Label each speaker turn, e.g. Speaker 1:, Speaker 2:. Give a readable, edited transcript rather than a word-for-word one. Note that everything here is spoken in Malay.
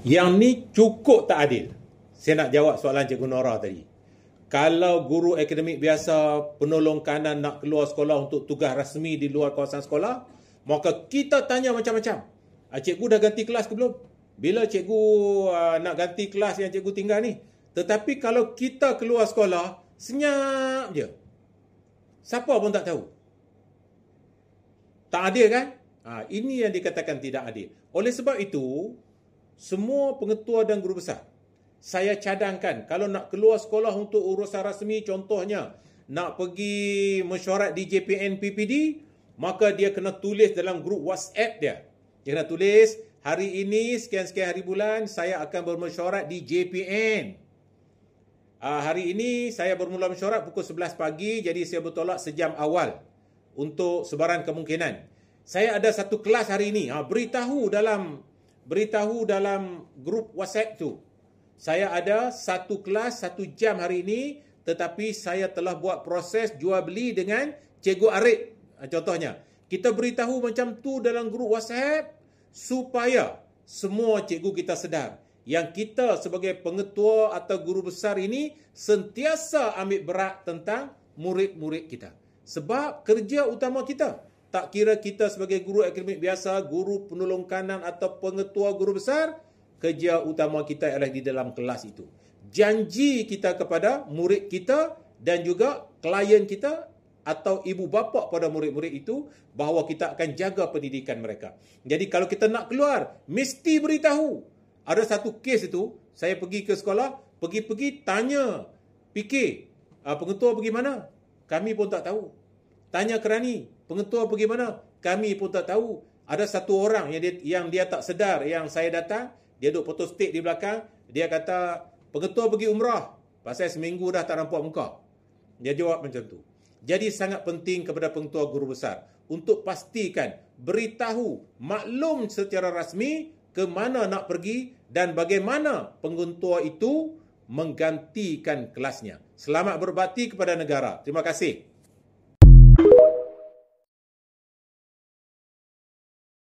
Speaker 1: Yang ni cukup tak adil. Saya nak jawab soalan Cikgu Nora tadi. Kalau guru akademik biasa, penolong kanan nak keluar sekolah untuk tugas rasmi di luar kawasan sekolah, maka kita tanya macam-macam. Cikgu dah ganti kelas ke belum? Bila cikgu nak ganti kelas yang cikgu tinggal ni? Tetapi kalau kita keluar sekolah, senyap je. Siapa pun tak tahu. Tak adil kan? Ini yang dikatakan tidak adil. Oleh sebab itu, semua pengetua dan guru besar, saya cadangkan kalau nak keluar sekolah untuk urusan rasmi, contohnya nak pergi mesyuarat di JPN PPD, maka dia kena tulis dalam grup WhatsApp dia. Dia kena tulis, hari ini sekian-sekian hari bulan saya akan bermesyuarat di JPN. Hari ini saya bermula mesyuarat pukul 11 pagi, jadi saya bertolak sejam awal untuk sebaran kemungkinan. Saya ada satu kelas hari ini. Beritahu dalam grup WhatsApp tu. Saya ada satu kelas 1 jam hari ini, tetapi saya telah buat proses jual beli dengan Cikgu Arif. Contohnya, kita beritahu macam tu dalam grup WhatsApp supaya semua cikgu kita sedar yang kita sebagai pengetua atau guru besar ini sentiasa ambil berat tentang murid-murid kita. Sebab kerja utama kita, tak kira kita sebagai guru akademik biasa, guru penolong kanan atau pengetua guru besar, kerja utama kita adalah di dalam kelas itu. Janji kita kepada murid kita dan juga klien kita atau ibu bapa pada murid-murid itu bahawa kita akan jaga pendidikan mereka. Jadi kalau kita nak keluar, mesti beritahu. Ada satu kes itu, saya pergi ke sekolah, pergi tanya, fikir, pengetua pergi mana? Kami pun tak tahu. Tanya kerani, pengetua pergi mana? Kami pun tak tahu. Ada satu orang yang dia tak sedar yang saya datang, dia duduk foto stick di belakang, dia kata, pengetua pergi umrah. Pasal seminggu dah tak nampak muka. Dia jawab macam tu. Jadi sangat penting kepada pengetua guru besar untuk pastikan, beritahu, maklum secara rasmi ke mana nak pergi dan bagaimana pengetua itu menggantikan kelasnya. Selamat berbakti kepada negara. Terima kasih.